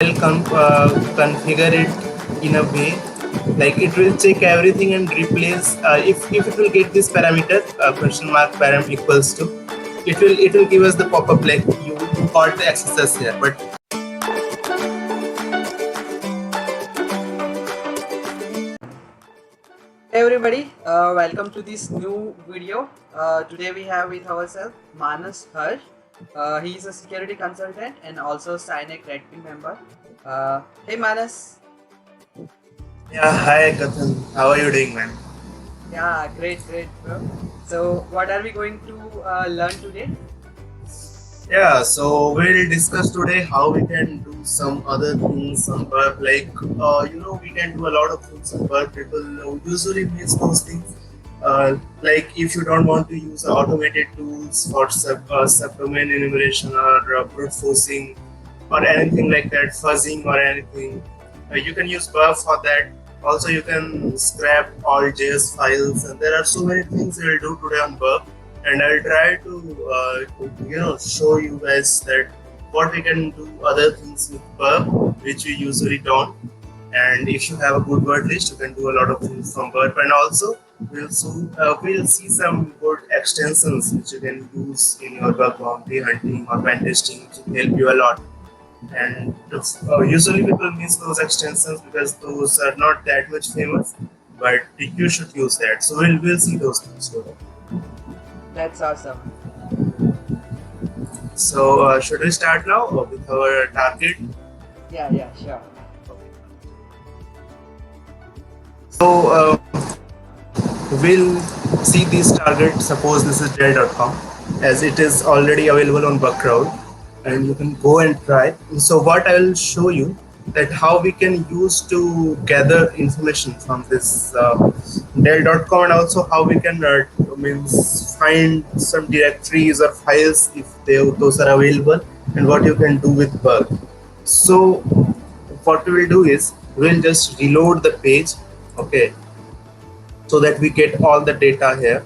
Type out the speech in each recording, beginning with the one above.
configure it in a way like it will check everything and replace if it will get this parameter question mark param equals to it will give us the pop-up like you got the access here. But Hey everybody, welcome to this new video. Today we have with ourselves Manas Harsh. He is a security consultant and also Sinek Red Team member. Hey Manas. yeah, hi Kathan, how are you doing, man? Yeah, great, bro. So what are we going to learn today? Yeah, so we'll discuss today how we can do some other things on Burp. Like, we can do a lot of things on Burp. People usually miss those things. Like, if you don't want to use automated tools for subdomain enumeration or brute forcing or anything like that, fuzzing or anything, you can use Burp for that. Also, you can scrap all JS files, and there are so many things we'll do today on Burp. And I'll try to show you guys that what we can do other things with Burp which we usually don't. And if you have a good word list, you can do a lot of things from Burp. And also we'll see some good extensions which you can use in your bug bounty hunting or pen testing, which will help you a lot. And usually people miss those extensions because those are not that much famous, but you should use that. So we'll see those things today. That's awesome. So should we start now with our target? Yeah, sure. So we'll see this target. Suppose this is Dell.com, as it is already available on Bugcrowd, and you can go and try. So what I will show you that how we can use to gather information from this Dell.com, and also how we can find some directories or files if those are available, and what you can do with Burp. So what we will do is we'll just reload the page, okay, so that we get all the data here.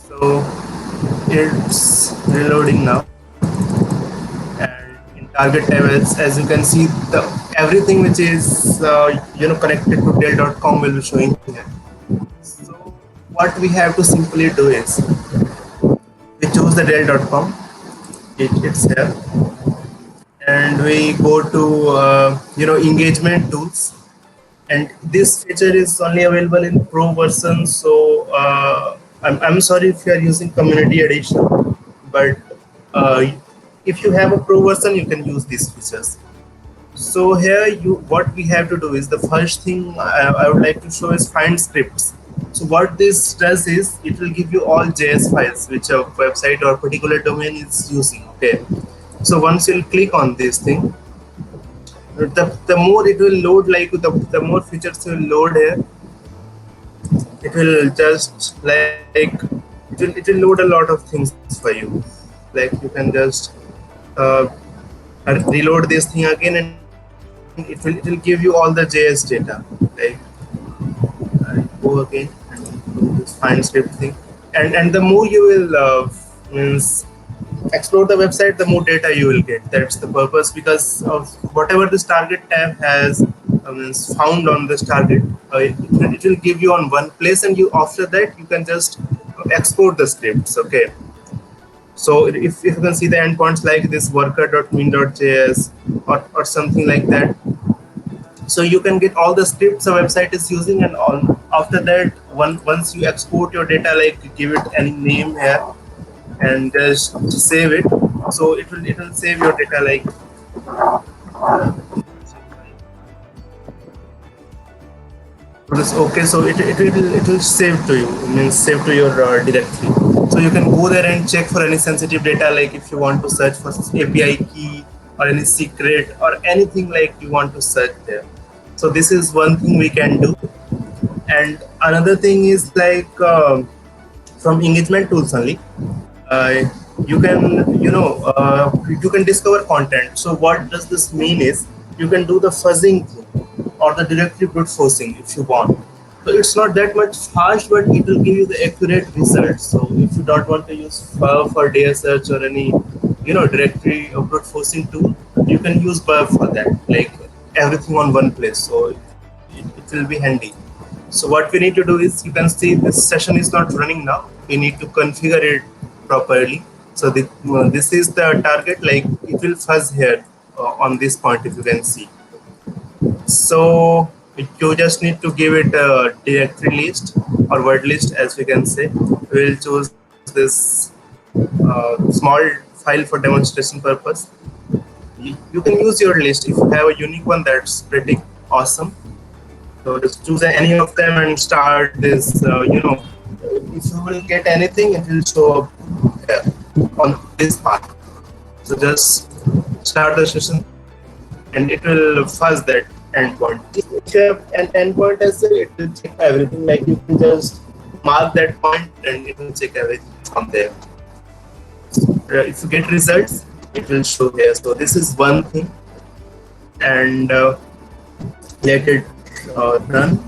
So it's reloading now. Target tab, as you can see, everything which is connected to Dell.com will be showing here. So what we have to simply do is we choose the Dell.com, it's here, and we go to engagement tools, and this feature is only available in Pro version. So I'm sorry if you are using Community Edition, but if you have a Pro version, you can use these features. So here, what we have to do is the first thing I would like to show is find scripts. So what this does is it will give you all JS files which a website or particular domain is using. Okay. So once you'll click on this thing, the more it will load, like the more features will load here. It will just it will load a lot of things for you. Like you can just reload this thing again, and it will give you all the JS data. Like go again and do this find script thing, and the more you will explore the website, the more data you will get. That's the purpose, because of whatever this target tab has found on this target, it will give you on one place, and you after that you can just export the scripts. Okay. So if you can see the endpoints like this worker.min.js or something like that, so you can get all the scripts a website is using, and all after that once you export your data, like give it any name here and just save it. So it will save your data like okay. So it will save to you, means save to your directory. So you can go there and check for any sensitive data, like if you want to search for API key or any secret or anything like you want to search there. So this is one thing we can do. And another thing is like from engagement tools only, you can discover content. So what does this mean is you can do the fuzzing thing or the directory brute forcing if you want. So it's not that much fast, but it will give you the accurate results. So if you don't want to use for data search or any directory brute forcing tool, you can use Burp for that, like everything on one place. So it will be handy. So what we need to do is, you can see this session is not running now. We need to configure it properly. So this is the target, like it will fuzz here on this point, if you can see. So you just need to give it a directory list or word list, as we can say. We'll choose this small file for demonstration purpose. You can use your list. If you have a unique one, that's pretty awesome. So just choose any of them and start this. If you will get anything, it will show up on this path. So just start the session there, and it will fuzz that endpoint. If you have an endpoint as well, it will check everything. Like you can just mark that point and it will check everything from there. If you get results, it will show here. So this is one thing, and let it run.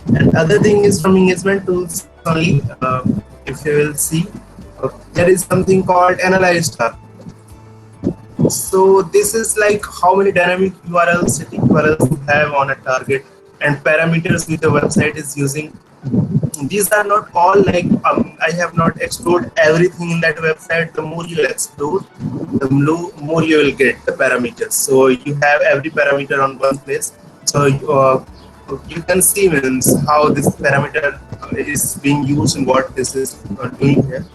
And other thing is from engagement tools only. If you will see, there is something called analyze target. So this is like how many dynamic URLs, static URLs you have on a target, and parameters which the website is using. These are not all like, I have not explored everything in that website. The more you explore, the more you will get the parameters. So you have every parameter on one place. So you can see means how this parameter is being used and what this is doing here.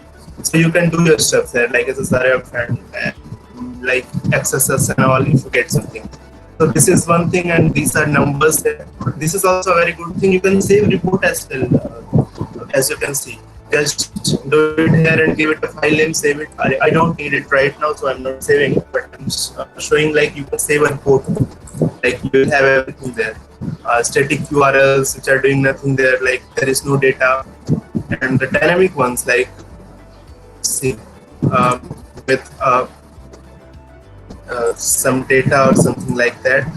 So you can do your stuff there, like SSRF and like XSS and all, if you get something. So this is one thing, and these are numbers there. This is also a very good thing. You can save report as well, as you can see. Just do it here and give it a file name, save it. I don't need it right now, so I'm not saving it, but I'm showing like you can save a report. Like you will have everything there. Static URLs which are doing nothing there, like there is no data. And the dynamic ones, like see, with some data or something like that.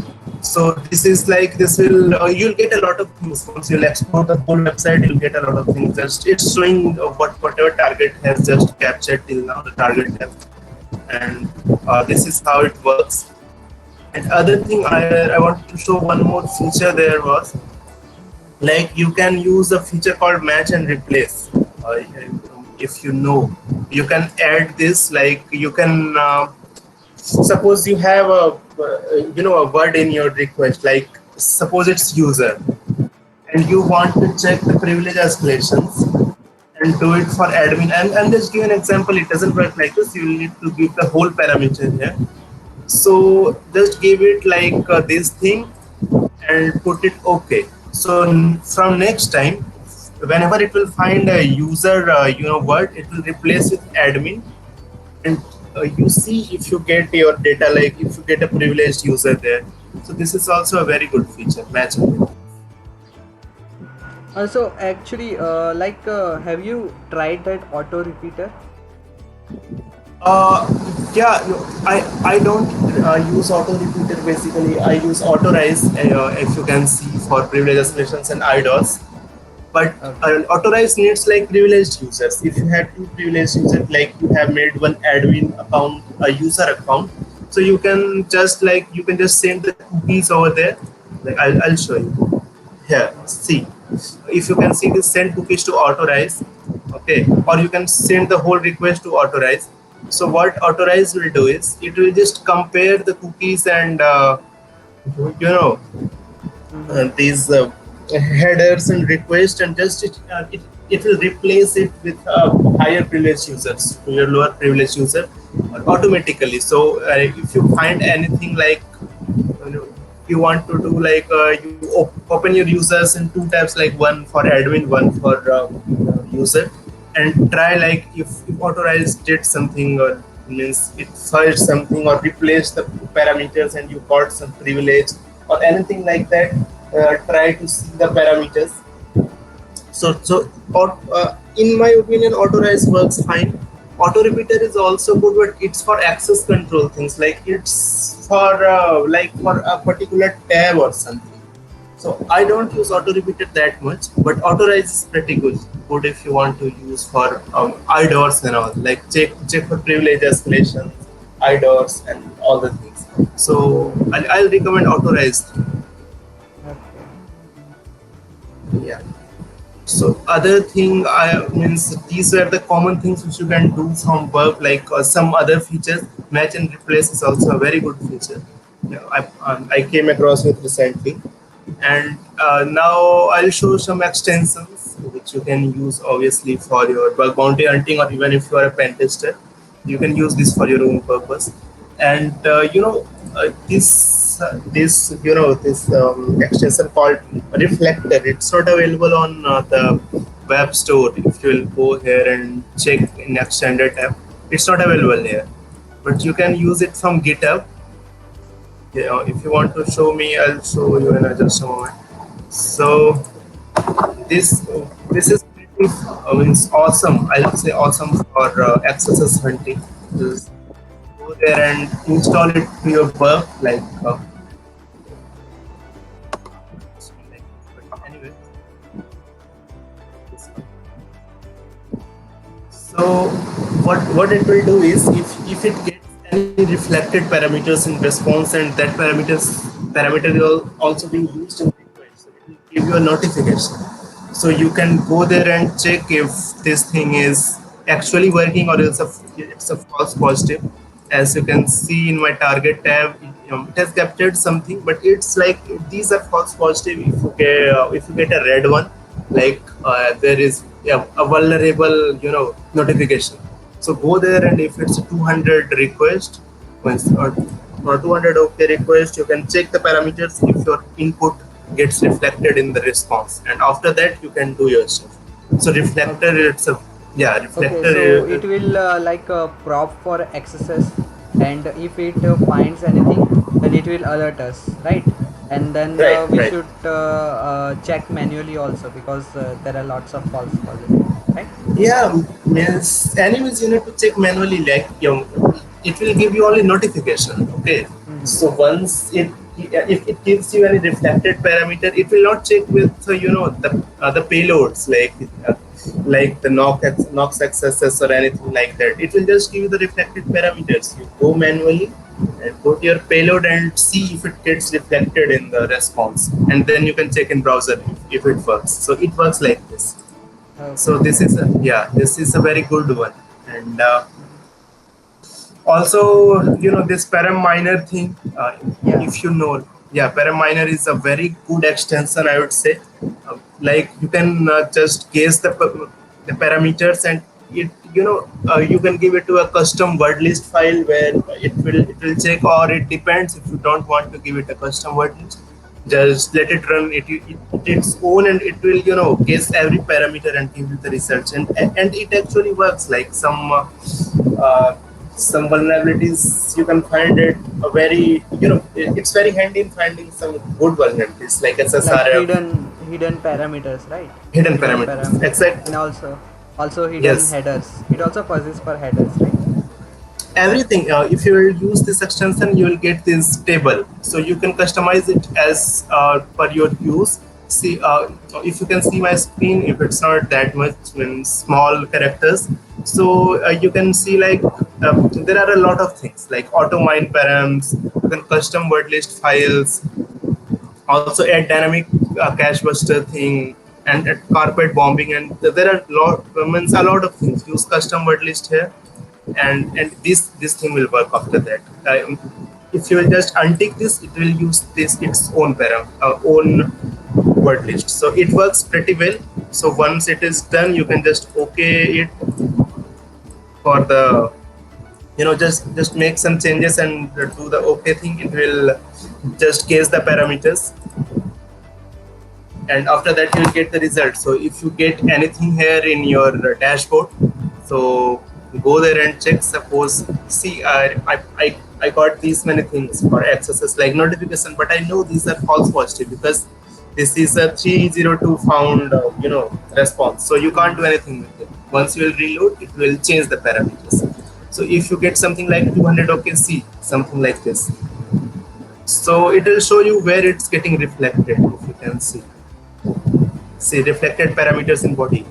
So this is like, this will you'll get a lot of things. Once you'll explore the whole website, you'll get a lot of things. Just it's showing whatever target has just captured till now, the target has. And this is how it works. And other thing I wanted to show one more feature there was, like you can use a feature called match and replace. If you can add this, like you can suppose you have a word in your request, like suppose it's user, and you want to check the privilege escalations and do it for admin. And just give an example, it doesn't work like this. You need to give the whole parameter here. So just give it like this thing and put it OK. So from next time, whenever it will find a user word, it will replace with admin. And you see if you get your data, like if you get a privileged user there. So this is also a very good feature, match. Also, actually, have you tried that auto repeater? Yeah, I don't use auto repeater. Basically, I use Authorize, if you can see, for privilege escalations and IDOS. But Authorize needs like privileged users. If you have two privileged users, like you have made one admin account, a user account, so you can just send the cookies over there. Like I'll show you here. See, if you can see this, send cookies to Authorize, okay, or you can send the whole request to Authorize. So what Authorize will do is, it will just compare the cookies and these headers and requests, and just it will replace it with higher privilege users to your lower privilege user automatically. So if you find anything like you want to do, like you open your users in two tabs, like one for admin, one for user, and try like if Authorize did something, or means it searched something or replaced the parameters and you got some privilege or anything like that. Try to see the parameters. In my opinion, Authorize works fine. Auto repeater is also good, but it's for access control things, like it's for for a particular tab or something. So I don't use auto repeater that much, but Authorize is pretty good if you want to use for IDOS and all, like check for privilege escalations IDORs and all the things. So I'll recommend Authorize. Okay. Yeah. So other thing I means these were the common things which you can do from Burp, like some other features. Match and replace is also a very good feature. Yeah, I came across it recently, and now I'll show some extensions which you can use obviously for your bug bounty hunting, or even if you are a pen tester, you can use this for your own purpose. And this this extension called Reflector, it's not available on the web store. If you will go here and check in extended tab, it's not available here, but you can use it from GitHub. If you want to show me, I'll show you in just a moment. So this this is pretty, means awesome. I would say awesome for XSS hunting. Just go there and install it to your Burp, but anyway. So what it will do is, if it gets any reflected parameters in response, and that parameter will also being used in request, so it will give you a notification. So you can go there and check if this thing is actually working, or it's a false positive. As you can see in my target tab, it has captured something, but it's like these are false positive. If you get a red one, like there is a vulnerable notification. So go there, and if it's a 200 request, or 200 OK request, you can check the parameters if your input gets reflected in the response, and after that you can do your stuff. So reflector, Okay. it's a yeah reflector. Okay, so it will like prop for XSS, and if it finds anything, then it will alert us, right? And then Right, we right. should check manually also, because there are lots of false positives, right? Yeah, means anyways you need to check manually. Like it will give you only notification. Okay, Mm-hmm. so once if it gives you any reflected parameter, it will not check with the payloads, like the Nox accesses or anything like that. It will just give you the reflected parameters. You go manually and go to your payload and see if it gets reflected in the response, and then you can check in browser if it works. So it works like this. So Okay. this is a very good one. And Mm-hmm. also this Param Miner thing, Yeah. if you know, yeah, Param Miner is a very good extension, I would say. Like you can just guess the parameters, and you can give it to a custom word list file where it will check, or it depends. If you don't want to give it a custom word list, just let it run its own, and it will guess every parameter and give you the results. And it actually works. Like uh, some vulnerabilities, you can find it a very it's very handy in finding some good vulnerabilities, like Like SSRF, hidden parameters, right? hidden Hidden parameters. parameters, and Exactly. also hidden Yes. headers. It also fuzzes for headers, right? Everything. If you will use this extension, you will get this table, so you can customize it as per your use. See, if you can see my screen, if it's not that much in small characters, so you can see, like there are a lot of things like auto mine params. You can custom word list files, also add dynamic cache buster thing, and carpet bombing, and there are means a lot of things. Use custom word list here, and this thing will work after that. If you will just untick this, it will use this its own own word list, so it works pretty well. So once it is done, you can just okay it for the just make some changes and do the okay thing. It will just case the parameters, and after that you'll get the result. So if you get anything here in your dashboard, so go there and check. Suppose, see, I got these many things for accesses like notification, but I know these are false positive because this is a 302 found response, so you can't do anything with it. Once you will reload, it will change the parameters. So if you get something like 200 OKC, something like this, so it will show you where it's getting reflected. If you can see reflected parameters in body,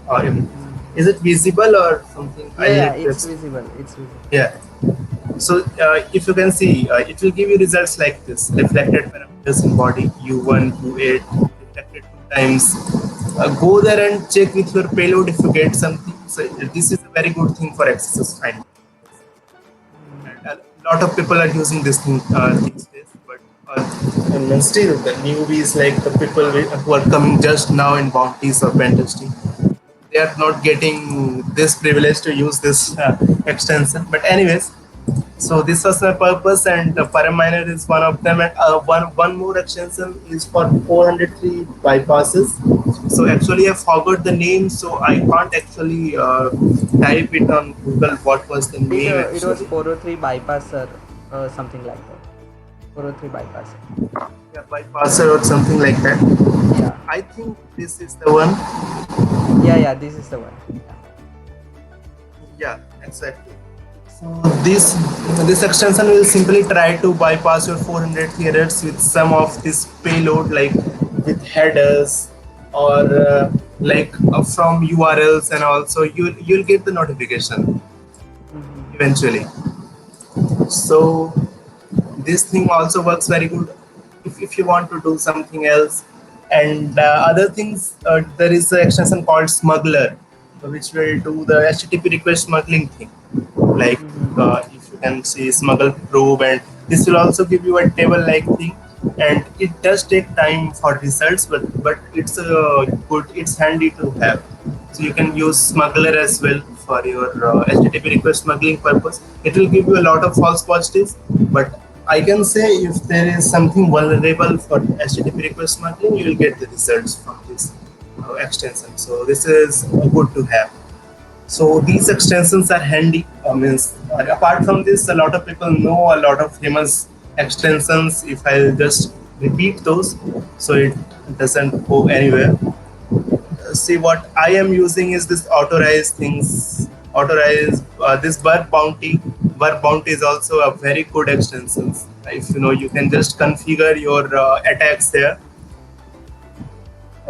or Mm. is it visible or something? Yeah, I yeah, need to it's visible. It's visible. yeah. So if you can see, it will give you results like this: reflected parameters in body U1, U8, reflected two times. Go there and check with your payload if you get something. So this is a very good thing for access finding. And a lot of people are using this thing these days, but and still the newbies, like the people who are coming just now in bounties or pen testing, they are not getting this privilege to use this extension. But anyways, so this was my purpose, and Param Miner is one of them. And one more extension is for 403 bypasses. So actually, I forgot the name, so I can't actually type it on Google. What was the name It was actually? 403 bypass or something like that. 403 bypass. Yeah, bypasser or something like that. Yeah. I think this is the one. Yeah. This is the one. Yeah, exactly. So this extension will simply try to bypass your 400 errors with some of this payload, like with headers or from URLs, and also you'll get the notification eventually. So this thing also works very good if you want to do something else. And other things, there is an extension called Smuggler, which will do the HTTP request smuggling thing. Like if you can see smuggle probe, and this will also give you a table like thing, and it does take time for results, but it's good, it's handy to have. So you can use Smuggler as well for your HTTP request smuggling purpose. It will give you a lot of false positives, but I can say if there is something vulnerable for HTTP request smuggling, you will get the results from this extension. So this is good to have. So these extensions are handy. Apart from this, a lot of people know a lot of famous extensions. If I'll just repeat those, so it doesn't go anywhere. See, what I am using is this authorize things. Authorize this Burp bounty. Burp bounty is also a very good extension. If you know, you can just configure your attacks there.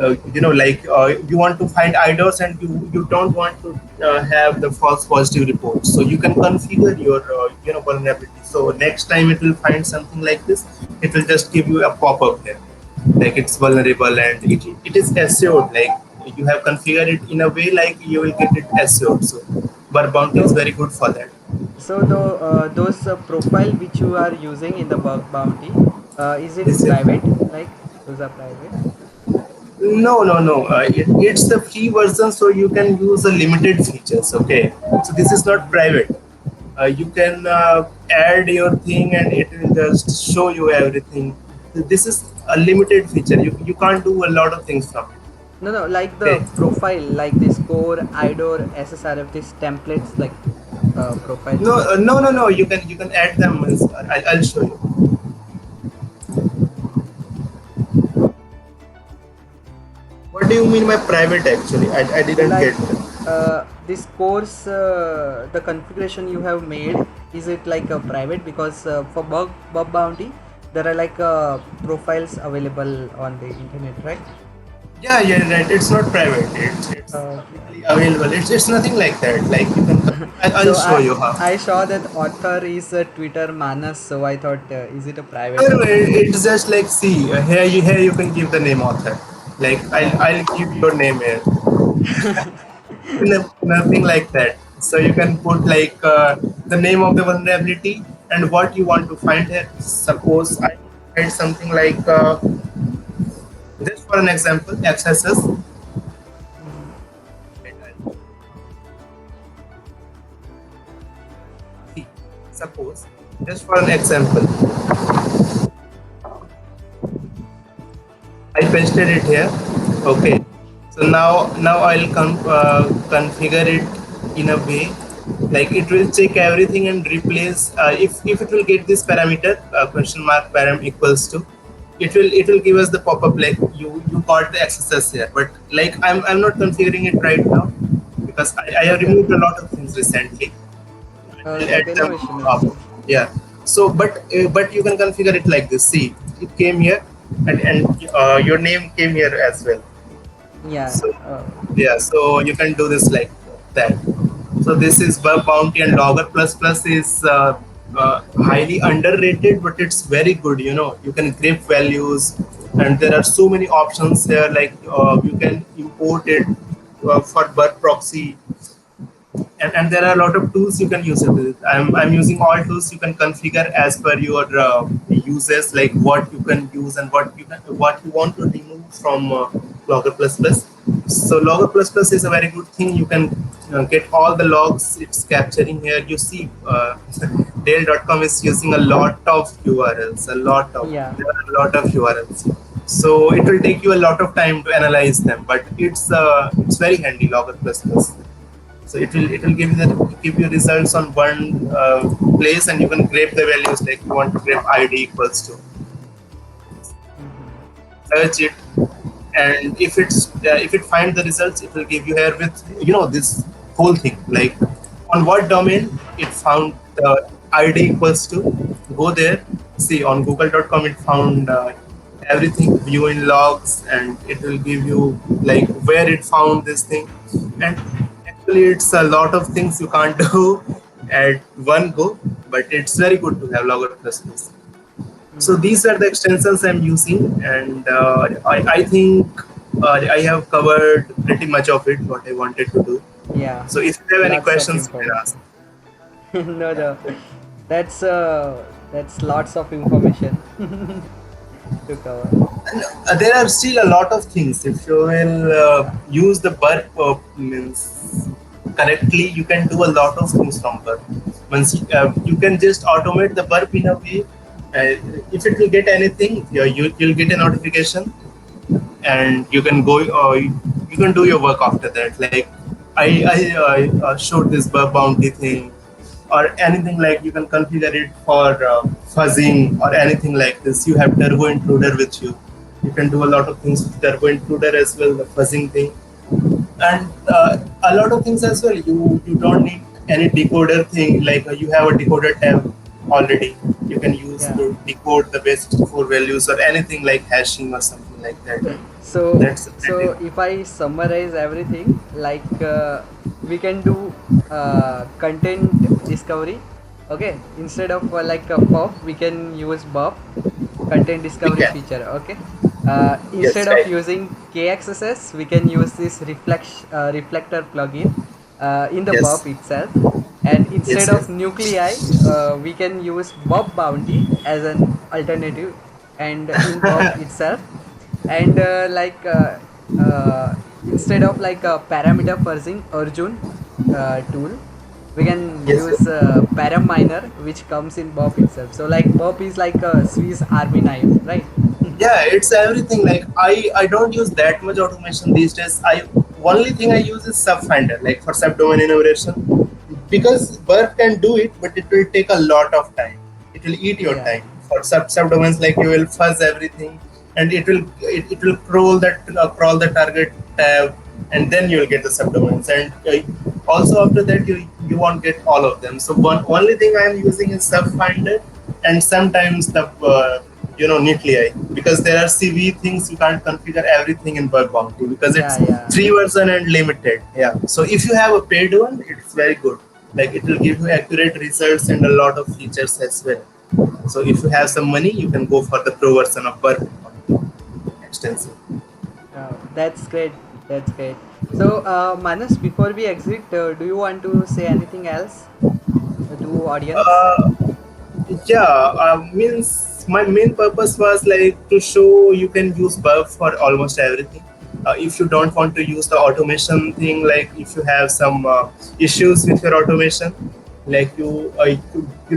You want to find IDOS, and you don't want to have the false positive reports. So you can configure your vulnerability. So next time it will find something like this, it will just give you a pop-up there, like it's vulnerable, and it is assured. Like you have configured it in a way like you will get it assured. So Burp bounty is very good for that. So those profile which you are using in the bug bounty, is it Is it? private? Like those are private? No. It's the free version, so you can use the limited features. Okay, so this is not private. You can add your thing, and it will just show you everything. This is a limited feature. You can't do a lot of things from it. No, like the Okay. profile, like this core, IDOR, SSRF, these templates, like profiles. No. You can add them. I'll show you. What do you mean by private? Actually, I didn't Like get that. this course, the configuration you have made, is it like a private? Because for bug bounty, there are like profiles available on the internet, right? Yeah, right. It's not private. It's Okay. publicly available. It's nothing like that. Like you can. I'll So show you how. I saw that author is a Twitter Manas, so I thought, is it a private No, account? it's just like, see, here you can give the name author. Like I'll give your name here. Nothing like that. So you can put like the name of the vulnerability and what you want to find here. Suppose I find something like just for an example, XSS. See, suppose just for an example, I pasted it here. Okay. So now I'll configure it in a way like it will check everything and replace if it will get this parameter question mark param equals to, it will give us the pop-up like you got the XSS here, but like I'm not configuring it right now because I have Okay, removed okay. a lot of things recently. I'll add Okay, no them issue, no up. issue. Yeah. So but you can configure it like this. See, it came here, and your name came here as well. Yeah. So yeah, so you can do this like that. So this is Burp bounty, and logger plus plus is highly underrated, but it's very good. You can grep values, and there are so many options here. Like you can import it for Burp proxy, and there are a lot of tools you can use it with. I'm using all tools you can configure as per your uses, like what you can use and what you want to remove from Logger++. So Logger++ is a very good thing. You can get all the logs it's capturing here. You see, Dale.com is using a lot of URLs, Yeah. there are a lot of URLs. So it will take you a lot of time to analyze them, but it's very handy, Logger++. So it will give you results on one place, and you can grab the values, like you want to grab ID equals to, Mm-hmm. search it, and if it finds the results, it will give you here with this whole thing, like on what domain it found the ID equals to. Go there, see on google.com it found everything, view in logs, and it will give you like where it found this thing. And actually it's a lot of things you can't do at one go, but it's very good to have Logger++. So Mm-hmm. these are the extensions I'm using, and I think I have covered pretty much of it what I wanted to do. Yeah. So if you have any Lots of questions, you can ask. information. No, Yeah. no. That's lots of information to cover. And there are still a lot of things. If you will use the Burp means correctly, you can do a lot of things from Burp. Once you can just automate the Burp in a way. If it will get anything, you'll get a notification, and you can go. You can do your work after that. Like I showed this Burp bounty thing, or anything, like you can configure it for fuzzing or anything like this. You have turbo intruder with you. You can do a lot of things with turbo intruder as well, the fuzzing thing, and a lot of things as well. You don't need any decoder thing, like you have a decoder tab already. You can use Yeah. to decode the base 4 values or anything like hashing or something like that. So, That's so pretty. if I summarize everything, like we can do content discovery. Okay, instead of like a pub, we can use Burp content We discovery can. feature. Okay, Yes, instead of right. using KXSS, we can use this reflector plugin in the Burp Yes. itself. And instead Yes. of Yes. nuclei, we can use Burp bounty as an alternative, and in Burp itself. And instead of like a parameter fuzzing Arjun tool, we can Yes. use Yes. Param Miner, which comes in Burp itself. So like Burp is like a Swiss Army knife, right? Yeah, it's everything. Like I don't use that much automation these days. I Only thing I use is subfinder, like for subdomain enumeration, because Burp can do it, but it will take a lot of time. It will eat your Yeah, time for subdomains. Like you will fuzz everything, and it will crawl the target tab, and then you will get the subdomains. And also after that you won't get all of them. So one only thing I am using is subfinder, and sometimes the nuclei, because there are CV things you can't configure everything in Bug Bounty because yeah, it's yeah. free version and limited. Yeah. So if you have a paid one, it's very good. Like it will give you accurate results and a lot of features as well. So if you have some money, you can go for the pro version of Bug Bounty extensive. That's great. That's great. So, Manas, before we exit, do you want to say anything else to audience? Uh, yeah, means my main purpose was like to show you can use Burp for almost everything. If you don't want to use the automation thing, like if you have some issues with your automation, like you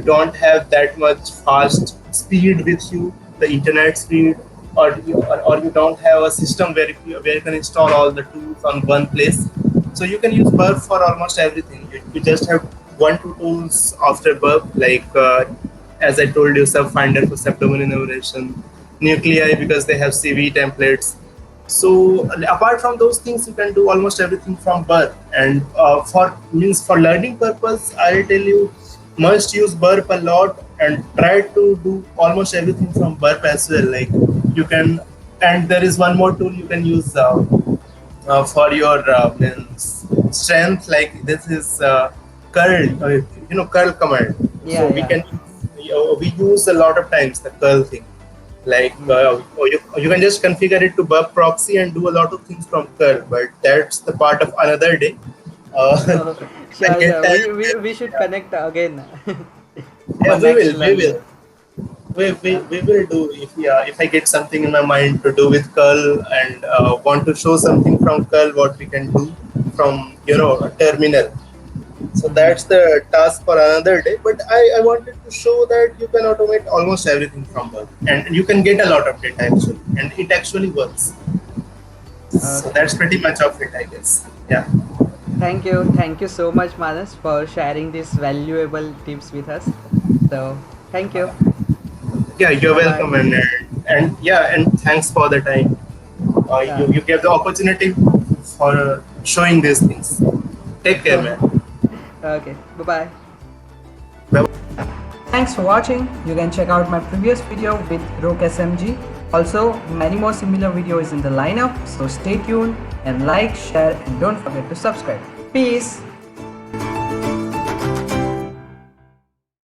don't have that much fast speed with you, the internet speed, or you don't have a system where you can install all the tools on one place. So you can use Burp for almost everything. You just have one two tools after Burp, like as I told you, Subfinder for subdomain enumeration, Nuclei because they have CV templates. So apart from those things, you can do almost everything from Burp. And for learning purpose, I'll tell you must use Burp a lot and try to do almost everything from Burp as well. Like you can, and there is one more tool you can use for your strength. Like this is curl, curl command. So Yeah, we yeah. can, we use a lot of times the curl thing. Like, Hmm. or you can just configure it to Burp proxy and do a lot of things from curl, but that's the part of another day. Oh, If I sure, get sure. time, We should yeah, connect again yeah, for next we will. learning. Yeah. We will do, if I get something in my mind to do with curl and want to show something from curl, what we can do from a terminal. So Hmm. that's the task for another day. But I wanted to show that you can automate almost everything from Burp, and you can get a lot of data actually, and it actually works. So Okay. that's pretty much of it, I guess. Yeah. Thank you so much, Manas, for sharing these valuable tips with us. So, thank you. Yeah, you're Bye bye. welcome, and yeah, and thanks for the time. Yeah. You gave the opportunity for showing these things. Take care, man. Okay. Bye bye. Bye. Thanks for watching. You can check out my previous video with Rook SMG. Also, many more similar videos in the lineup. So stay tuned and like, share, and don't forget to subscribe. Peace.